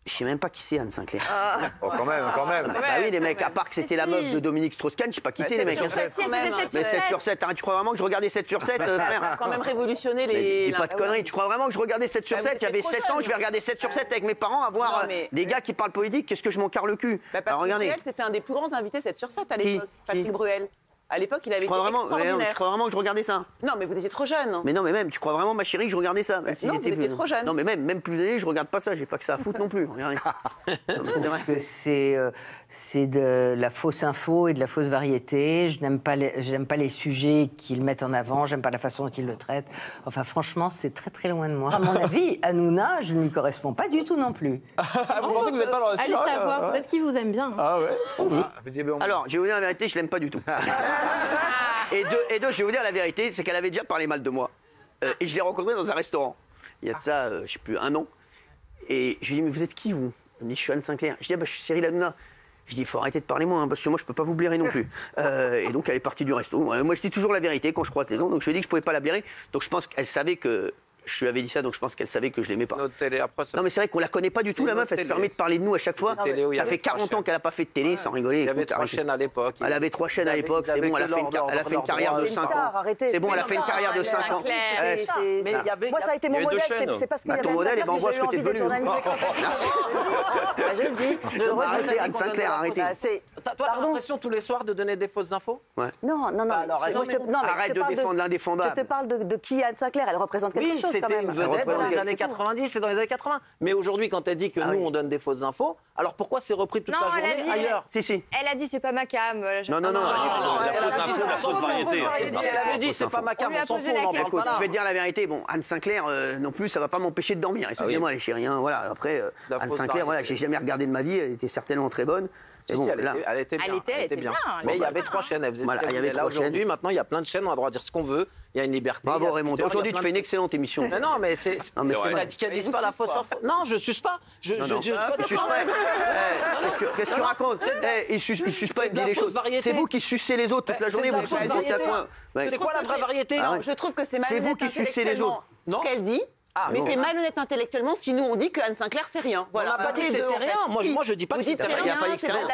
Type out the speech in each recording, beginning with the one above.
Je sais même pas qui c'est Anne Sinclair. Oh, quand même, quand même. Bah oui, les mecs, à part que c'était la meuf de Dominique Strauss-Kahn, je sais pas qui c'est, les mecs. Mais 7 sur 7, tu crois vraiment que je regardais 7 sur 7, frère? Quand même révolutionné Mais les. dis pas de conneries, tu crois vraiment que je regardais 7 sur 7? Il y avait 7 ans, je vais regarder 7 sur 7 avec mes parents, à voir des gars qui parlent politique, qu'est-ce que je m'en carre le cul? Alors regardez. Bruel, c'était un des plus grands invités 7 sur 7 à l'époque. Patrick Bruel. À l'époque, il avait été extraordinaire. Tu crois vraiment que je regardais ça? Non, mais vous étiez trop jeune. Mais non, mais même, tu crois vraiment, ma chérie, que je regardais ça? Non, vous étiez trop jeune. Non, mais même plus âgé, je regarde pas ça, j'ai pas que ça à foutre non plus. Regardez. C'est vrai que c'est de la fausse info et de la fausse variété. Je n'aime pas les sujets qu'ils mettent en avant, j'aime pas la façon dont ils le traitent. Enfin, franchement, c'est très très loin de moi. À mon avis, Hanouna, je ne lui corresponds pas du tout non plus. Vous pensez que vous n'êtes pas dans la Allez savoir, peut-être qu'il vous aime bien. Ah ouais, sans doute. Alors, je vais vous dire la vérité, je l'aime pas du tout. Et deux, je vais vous dire la vérité, c'est qu'elle avait déjà parlé mal de moi. Et je l'ai rencontrée dans un restaurant. Il y a de ça, je sais plus, 1 an. Et je lui ai dit, mais vous êtes qui, vous? Elle me dit, je suis Anne Sinclair. Je dis, ah bah, je suis Cyril Hanouna. Je dis, il faut arrêter de parler moi, hein, parce que moi, je peux pas vous blairer non plus. Et donc, elle est partie du resto. Moi, je dis toujours la vérité quand je croise les gens. Donc, je lui ai dit que je pouvais pas la blairer. Donc, je pense qu'elle savait que je lui avais dit ça, donc je pense qu'elle savait que je l'aimais pas. Notre télé, après, ça... Non, mais c'est vrai qu'on la connaît pas du tout, la meuf. Elle se permet de parler de nous à chaque fois. Ça fait 40 ans qu'elle a pas fait de télé, sans rigoler. Il y avait 3 chaînes à l'époque. Elle avait 3 chaînes à l'époque, c'est bon, elle a fait une carrière de 5 ans. C'est bon, elle a fait une carrière de 5 ans. Moi, ça a été mon modèle, c'est parce qu'il y avait ton modèle, et ben on voit ce que t'es devenu. Merci. Je le dis. Arrêtez, Anne Sinclair, arrêtez. Toi, t'as l'impression tous les soirs de donner des fausses infos? Non. Arrête de défendre l'indéfendable. Je te parle de qui Anne Sinclair, elle représente quelque chose quand même. C'était une vedette dans les années 90 et dans les années 80. Mais aujourd'hui, quand elle dit que nous, on donne des fausses infos, alors pourquoi c'est repris toute la journée ailleurs? Si. Elle a dit, c'est pas ma cam. Non. La fausse info, la fausse variété. Elle avait dit, c'est pas ma cam, on s'en fout, on en parle pas là. Je vais te dire la vérité, bon, Anne Sinclair, non plus, ça va pas m'empêcher de dormir. Excusez-moi, les chéris. Voilà, après, Anne Sinclair, voilà, j'ai jamais regardé de ma vie, elle était certainement très bonne. Si, elle était bien. Mais il y avait 3 chaînes, elle faisait ce qu'elle voulait. Là, aujourd'hui, maintenant, il y a plein de chaînes, on a le droit de dire ce qu'on veut, il y a une liberté. Bravo Raymond, aujourd'hui tu fais une excellente émission. Mais non, mais c'est... Qu'elle dise pas la fausse info. Non, je suce pas. Je suce pas. Qu'est-ce que tu racontes? Il suce pas, il dit des choses. C'est vous qui sucez les autres toute la journée, vous faites ça quoi? C'est quoi la vraie variété? Je trouve que c'est C'est vous qui sucez les autres. Ce qu'elle dit. Mais c'est malhonnête intellectuellement si nous on dit que Anne Sinclair c'est rien. On n'a pas dit que c'était rien. Moi je dis pas que c'était rien. Il n'y a pas dit que c'était rien.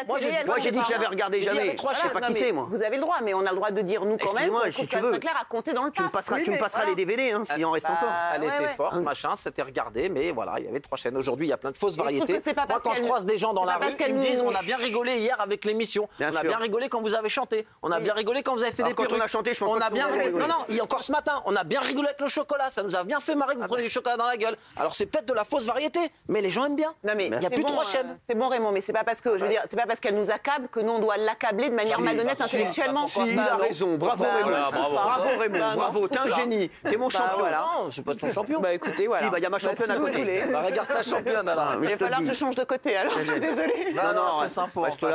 Moi j'ai dit que j'avais regardé jamais. Je sais pas qui c'est moi. Vous avez le droit, mais on a le droit de dire nous quand même. Excuse-moi, si tu veux. Anne Sinclair a compté dans le Tu me passeras les DVD s'il en reste encore. Elle était forte, machin, c'était regardé, mais voilà, il y avait 3 chaînes. Aujourd'hui, il y a plein de fausses variétés. Moi quand je croise des gens dans la rue, ils me disent on a bien rigolé hier avec l'émission. On a bien rigolé quand vous avez chanté. On a bien rigolé quand vous avez fait des perruques. Quand on a chanté, je pense on a bien rigolé. Non, encore ce matin, on a bien rigolé avec le chocolat. Ça nous a bien fait marrer que vous preniez du chocolat dans la gueule. Alors c'est peut-être de la fausse variété, mais les gens aiment bien. Non mais il n'y a plus 3 chaînes. C'est bon Raymond, mais c'est pas parce que je veux dire, c'est pas parce qu'elle nous accable que nous on doit l'accabler de manière malhonnête intellectuellement. Si, il a raison. Bravo Raymond. Bravo Raymond. Bravo, t'es un génie. T'es mon champion. Non, je suis pas ton champion. Bah écoutez, voilà. Si, il y a ma championne à côté. Regarde ta championne alors. Il va falloir que je change de côté alors. Je suis désolée. Non,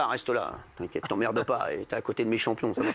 reste là. T'inquiète, t'emmerdes pas. T'es à côté de mes champions, ça va.